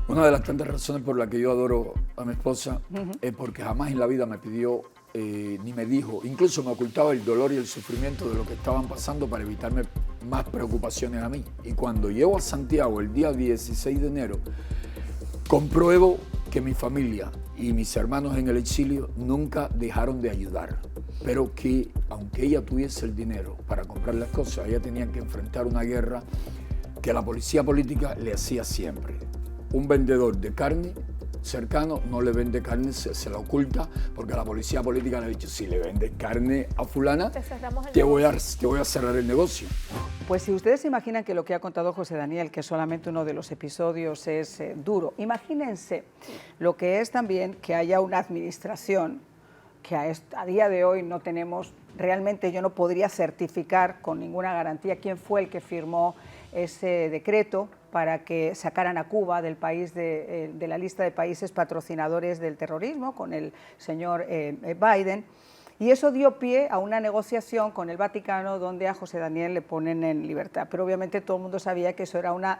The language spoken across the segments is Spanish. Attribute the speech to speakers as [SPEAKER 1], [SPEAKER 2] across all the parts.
[SPEAKER 1] Una de las tantas razones por las que yo adoro a mi esposa es porque jamás en la vida me pidió ni me dijo, incluso me ocultaba el dolor y el sufrimiento de lo que estaban pasando para evitarme más preocupaciones a mí. Y cuando llego a Santiago el día 16 de enero, compruebo que mi familia y mis hermanos en el exilio nunca dejaron de ayudar, pero que aunque ella tuviese el dinero para comprar las cosas, ella tenía que enfrentar una guerra que la policía política le hacía siempre. Un vendedor de carne cercano no le vende carne, se la oculta, porque la policía política le ha dicho, si le vendes carne a fulana, te voy a cerrar el negocio.
[SPEAKER 2] Pues si ustedes se imaginan que lo que ha contado José Daniel, que solamente uno de los episodios es duro, imagínense lo que es también que haya una administración que a día de hoy no tenemos, realmente yo no podría certificar con ninguna garantía quién fue el que firmó ese decreto para que sacaran a Cuba del país de la lista de países patrocinadores del terrorismo con el señor Biden. Y eso dio pie a una negociación con el Vaticano donde a José Daniel le ponen en libertad. Pero obviamente todo el mundo sabía que eso era una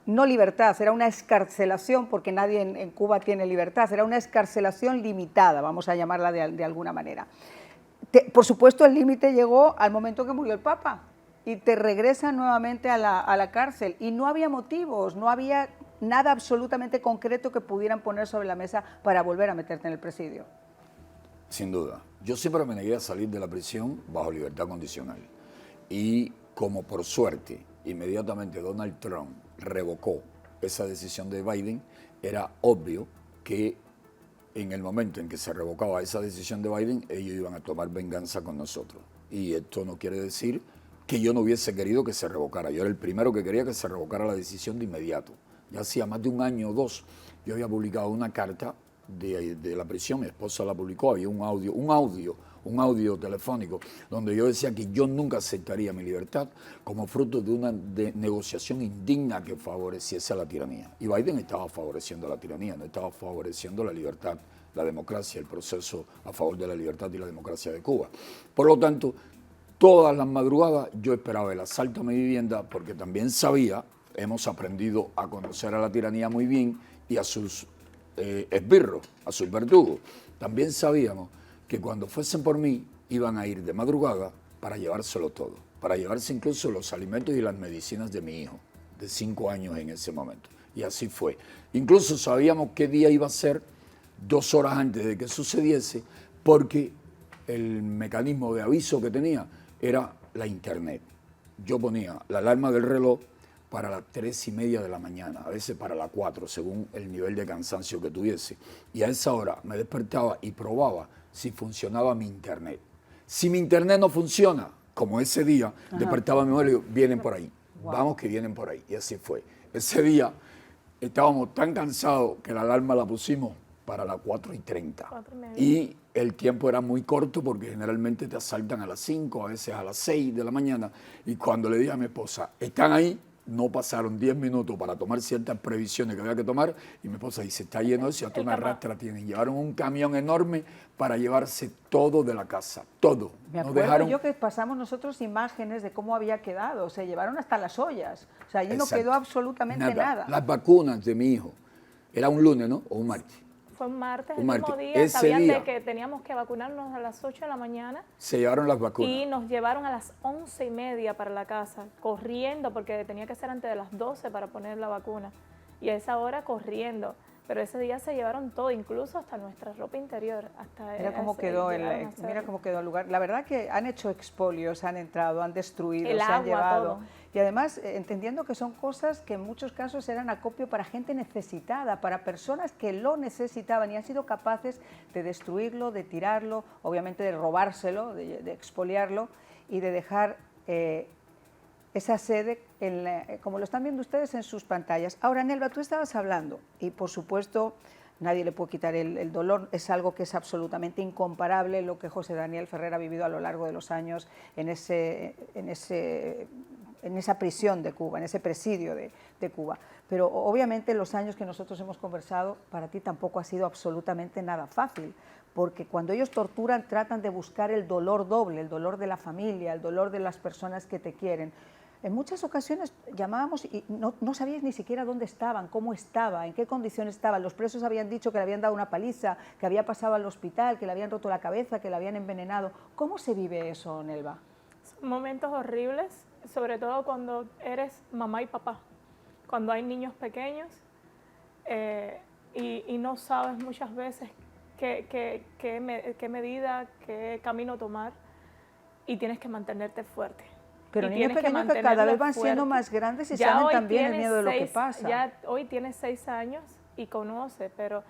[SPEAKER 2] no libertad, era una excarcelación, porque nadie en Cuba tiene libertad, era una excarcelación limitada, vamos a llamarla de alguna manera. Por supuesto, el límite llegó al momento que murió el Papa y te regresan nuevamente a la cárcel. Y no había motivos, no había nada absolutamente concreto que pudieran poner sobre la mesa para volver a meterte en el presidio.
[SPEAKER 1] Sin duda. Yo siempre me negué a salir de la prisión bajo libertad condicional. Y como por suerte, inmediatamente Donald Trump revocó esa decisión de Biden, era obvio que en el momento en que se revocaba esa decisión de Biden, ellos iban a tomar venganza con nosotros. Y esto no quiere decir que yo no hubiese querido que se revocara. Yo era el primero que quería que se revocara la decisión de inmediato. Ya hacía más de un año o dos, yo había publicado una carta de la prisión, mi esposa la publicó, había un audio telefónico, donde yo decía que yo nunca aceptaría mi libertad como fruto de una negociación indigna que favoreciese a la tiranía. Y Biden estaba favoreciendo la tiranía, no estaba favoreciendo la libertad, la democracia, el proceso a favor de la libertad y la democracia de Cuba. Por lo tanto, todas las madrugadas yo esperaba el asalto a mi vivienda, porque también sabía, hemos aprendido a conocer a la tiranía muy bien y a sus esbirros, a sus verdugos. También sabíamos que cuando fuesen por mí iban a ir de madrugada para llevárselo todo, para llevarse incluso los alimentos y las medicinas de mi hijo, de 5 años en ese momento. Y así fue. Incluso sabíamos qué día iba a ser 2 horas antes de que sucediese, porque el mecanismo de aviso que tenía era la internet. Yo ponía la alarma del reloj para las 3:30 de la mañana, a veces para las 4, según el nivel de cansancio que tuviese. Y a esa hora me despertaba y probaba si funcionaba mi internet. Si mi internet no funciona, como ese día, despertaba a mi mujer y digo, vienen por ahí, vamos que vienen por ahí. Y así fue. Ese día estábamos tan cansados que la alarma la pusimos para las 4:30. Y el tiempo era muy corto porque generalmente te asaltan a las 5, a veces a las 6 de la mañana. Y cuando le dije a mi esposa, ¿están ahí? No pasaron 10 minutos para tomar ciertas previsiones que había que tomar y mi esposa dice, está lleno de eso, hasta una rastra tienen. Llevaron un camión enorme para llevarse todo de la casa, todo.
[SPEAKER 2] Me acuerdo yo que pasamos nosotros imágenes de cómo había quedado, se llevaron hasta las ollas, o sea, allí no quedó absolutamente nada.
[SPEAKER 1] Las vacunas de mi hijo, era un lunes, ¿no? O un martes.
[SPEAKER 3] Fue un martes, el mismo día, sabían de que teníamos que vacunarnos a las 8 de la mañana.
[SPEAKER 1] Se llevaron las vacunas.
[SPEAKER 3] Y nos llevaron a las 11:30 para la casa, corriendo, porque tenía que ser antes de las 12 para poner la vacuna. Y a esa hora corriendo. Pero ese día se llevaron todo, incluso hasta nuestra ropa interior.
[SPEAKER 2] Mira cómo quedó el lugar. La verdad que han hecho expolios, han entrado, han destruido, se han llevado. Todo. Y además, entendiendo que son cosas que en muchos casos eran acopio para gente necesitada, para personas que lo necesitaban y han sido capaces de destruirlo, de tirarlo, obviamente de robárselo, de expoliarlo y de dejar esa sede, como lo están viendo ustedes en sus pantallas. Ahora, Nelva, tú estabas hablando y, por supuesto, nadie le puede quitar el dolor, es algo que es absolutamente incomparable lo que José Daniel Ferrer ha vivido a lo largo de los años en esa prisión de Cuba, en ese presidio de Cuba. Pero obviamente los años que nosotros hemos conversado, para ti tampoco ha sido absolutamente nada fácil, porque cuando ellos torturan tratan de buscar el dolor doble, el dolor de la familia, el dolor de las personas que te quieren. En muchas ocasiones llamábamos y no sabías ni siquiera dónde estaban, cómo estaba, en qué condiciones estaban. Los presos habían dicho que le habían dado una paliza, que había pasado al hospital, que le habían roto la cabeza, que le habían envenenado. ¿Cómo se vive eso, Nelva?
[SPEAKER 3] Son momentos horribles, sobre todo cuando eres mamá y papá, cuando hay niños pequeños y no sabes muchas veces qué medida, qué camino tomar y tienes que mantenerte fuerte.
[SPEAKER 2] Pero niños pequeños que cada vez van siendo más grandes y saben también el miedo de lo que pasa.
[SPEAKER 3] Ya hoy tiene 6 años y conoce, pero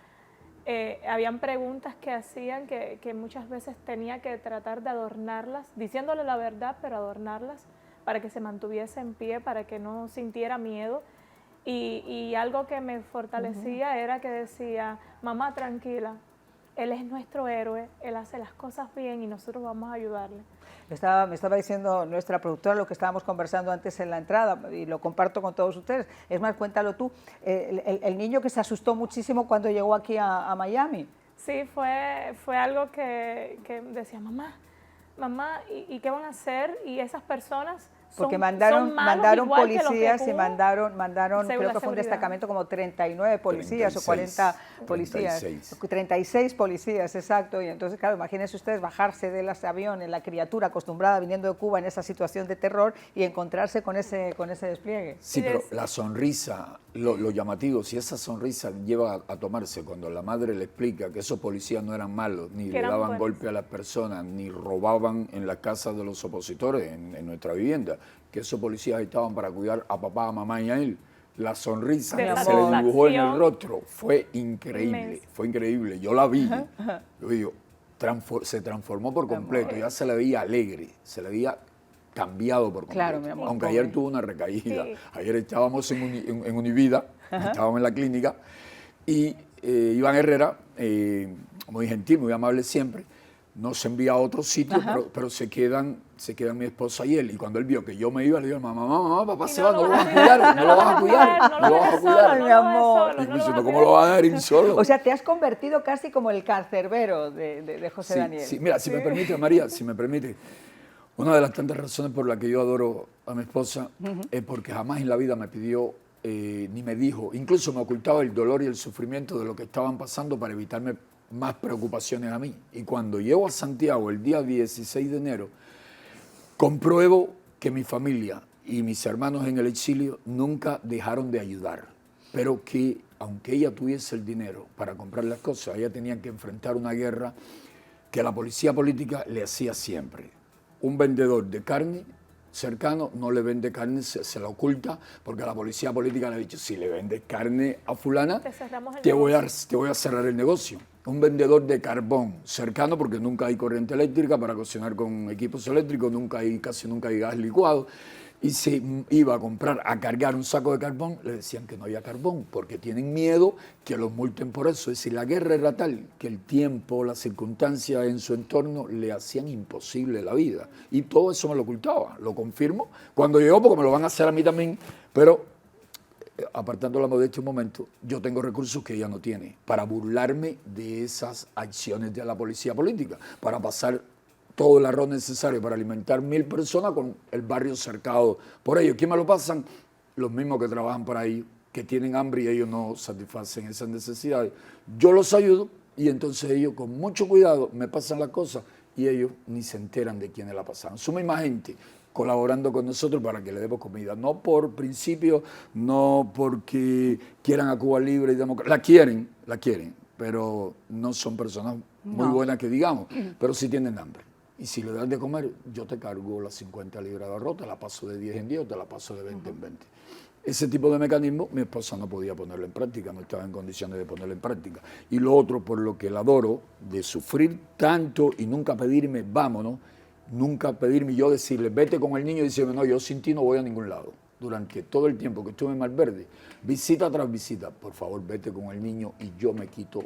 [SPEAKER 3] habían preguntas que hacían que muchas veces tenía que tratar de adornarlas, diciéndole la verdad, pero adornarlas para que se mantuviese en pie, para que no sintiera miedo. Y algo que me fortalecía era que decía, mamá, tranquila, él es nuestro héroe, él hace las cosas bien y nosotros vamos a ayudarle.
[SPEAKER 2] Me estaba diciendo nuestra productora lo que estábamos conversando antes en la entrada y lo comparto con todos ustedes. Es más, cuéntalo tú, el niño que se asustó muchísimo cuando llegó aquí a Miami.
[SPEAKER 3] Sí, fue algo que decía, mamá, ¿y qué van a hacer? Y esas personas
[SPEAKER 2] porque mandaron policías y mandaron creo que fue un destacamento como 39 policías 36, o 40 policías. 36 policías, exacto. Y entonces, claro, imagínense ustedes bajarse del avión en la criatura acostumbrada viniendo de Cuba en esa situación de terror y encontrarse con ese despliegue.
[SPEAKER 1] Sí, pero la sonrisa, lo llamativo, si esa sonrisa lleva a tomarse cuando la madre le explica que esos policías no eran malos, ni le daban golpe a las personas, ni robaban en las casas de los opositores, en nuestra vivienda, que esos policías estaban para cuidar a papá, a mamá y a él. La sonrisa que se le dibujó en el rostro fue increíble, fue increíble. Yo la vi, yo digo, se transformó por completo, ya se le veía alegre, se le veía cambiado por completo.
[SPEAKER 2] Claro, mi amor,
[SPEAKER 1] aunque ayer tuvo una recaída. Sí. Ayer estábamos en Univida, estábamos en la clínica, y Iván Herrera, muy gentil, muy amable siempre, nos envía a otro sitio, pero se quedan mi esposa y él. Y cuando él vio que yo me iba, le digo, mamá, papá se va, no lo vas a cuidar, no lo vas a cuidar, no lo vas a cuidar.
[SPEAKER 2] Mi amor.
[SPEAKER 1] Y me dice, ¿cómo lo vas a dar ir solo?
[SPEAKER 2] O sea, te has convertido casi como el cancerbero de José Daniel.
[SPEAKER 1] Sí, mira, si me permite, María, si me permite, una de las tantas razones por las que yo adoro a mi esposa es porque jamás en la vida me pidió ni me dijo, incluso me ocultaba el dolor y el sufrimiento de lo que estaban pasando para evitarme más preocupaciones a mí. Y cuando llego a Santiago el día 16 de enero, compruebo que mi familia y mis hermanos en el exilio nunca dejaron de ayudar, pero que aunque ella tuviese el dinero para comprar las cosas, ella tenía que enfrentar una guerra que la policía política le hacía siempre. Un vendedor de carne cercano no le vende carne, se la oculta, porque la policía política le ha dicho, si le vendes carne a fulana, te voy a cerrar el negocio. Un vendedor de carbón cercano, porque nunca hay corriente eléctrica para cocinar con equipos eléctricos, casi nunca hay gas licuado, y se iba a cargar un saco de carbón, le decían que no había carbón, porque tienen miedo que los multen por eso. Es decir, la guerra era tal que el tiempo, las circunstancias en su entorno le hacían imposible la vida. Y todo eso me lo ocultaba, lo confirmo. Cuando llegó, porque me lo van a hacer a mí también, pero apartando la modestia un momento, yo tengo recursos que ella no tiene para burlarme de esas acciones de la policía política, para pasar todo el arroz necesario para alimentar 1000 personas con el barrio cercado por ellos. ¿Quién me lo pasan? Los mismos que trabajan por ahí, que tienen hambre y ellos no satisfacen esas necesidades. Yo los ayudo y entonces ellos con mucho cuidado me pasan las cosas y ellos ni se enteran de quiénes la pasaron. Son misma gente colaborando con nosotros para que le demos comida. No por principio, no porque quieran a Cuba libre y democrática. La quieren, pero no son personas muy buenas que digamos, pero sí tienen hambre. Y si le das de comer, yo te cargo las 50 libras de arroz, te la paso de 10 en 10 o te la paso de 20 en 20. Ese tipo de mecanismo mi esposa no podía ponerlo en práctica, no estaba en condiciones de ponerlo en práctica. Y lo otro, por lo que la adoro, de sufrir tanto y nunca pedirme, vámonos, nunca pedirme yo decirle, vete con el niño y decirme, no, yo sin ti no voy a ningún lado. Durante todo el tiempo que estuve en Malverde, visita tras visita, por favor, vete con el niño y yo me quito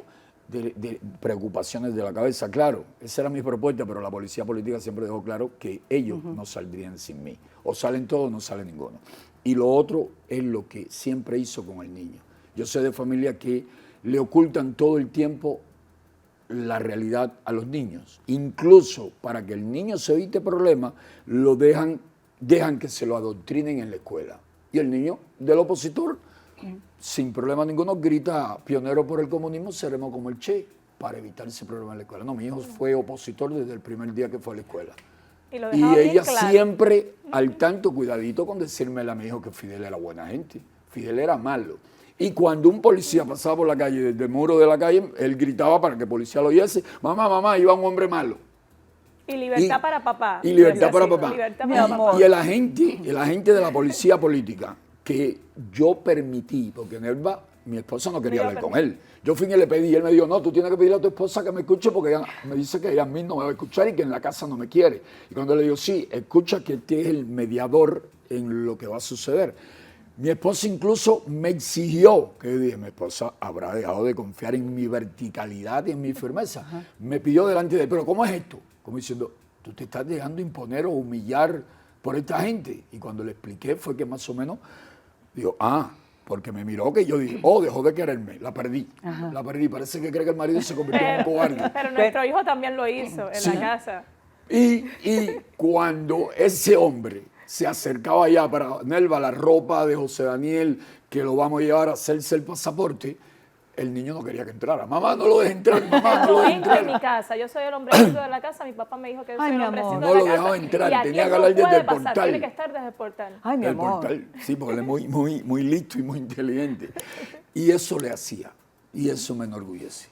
[SPEAKER 1] de preocupaciones de la cabeza. Claro, esa era mi propuesta, pero la policía política siempre dejó claro que ellos no saldrían sin mí. O salen todos o no sale ninguno. Y lo otro es lo que siempre hizo con el niño. Yo sé de familias que le ocultan todo el tiempo la realidad a los niños. Incluso para que el niño se evite problemas, lo dejan dejan que se lo adoctrinen en la escuela. Y el niño del opositor, sin problema ninguno, grita, pionero por el comunismo, seremos como el Che, para evitar ese problema en la escuela. No, mi hijo fue opositor desde el primer día que fue a la escuela. Y ella
[SPEAKER 3] claro.
[SPEAKER 1] siempre al tanto, cuidadito con decirme a mi hijo que Fidel era buena gente. Fidel era malo. Y cuando un policía pasaba por la calle, desde el muro de la calle, él gritaba para que el policía lo oyese, mamá, mamá, iba un hombre malo.
[SPEAKER 3] Y libertad para papá.
[SPEAKER 1] Y libertad para papá.
[SPEAKER 3] Libertad para papá.
[SPEAKER 1] Y el agente de la policía política, que yo permití, porque Nelva, mi esposa no quería hablar con él. Yo fui y le pedí, y él me dijo, no, tú tienes que pedirle a tu esposa que me escuche porque ella me dice que ella a mí no me va a escuchar y que en la casa no me quiere. Y cuando le digo, sí, escucha que este es el mediador en lo que va a suceder. Mi esposa incluso me exigió, que yo dije, mi esposa habrá dejado de confiar en mi verticalidad y en mi firmeza. Ajá. Me pidió delante de él, pero ¿cómo es esto? Como diciendo, tú te estás dejando imponer o humillar por esta gente. Y cuando le expliqué fue que más o menos, digo, porque me miró que yo dije, dejó de quererme, la perdí. Ajá. La perdí, parece que cree que el marido se convirtió en un cobarde.
[SPEAKER 3] Pero nuestro hijo también lo hizo en la casa.
[SPEAKER 1] Y cuando ese hombre se acercaba allá para Nelva, la ropa de José Daniel, que lo vamos a llevar a hacerse el pasaporte, el niño no quería que entrara. Mamá, no lo dejes entrar, mamá, no lo dejes entrar.
[SPEAKER 3] En mi casa, yo soy el hombrecito de la casa, mi papá me dijo que yo soy el hombrecito de la casa.
[SPEAKER 1] No lo dejaba entrar, tenía que hablar desde el portal.
[SPEAKER 3] Tiene que estar desde el portal.
[SPEAKER 2] Ay, mi amor.
[SPEAKER 1] Portal, sí, porque él es muy listo y muy inteligente. Y eso le hacía, y eso me enorgullece.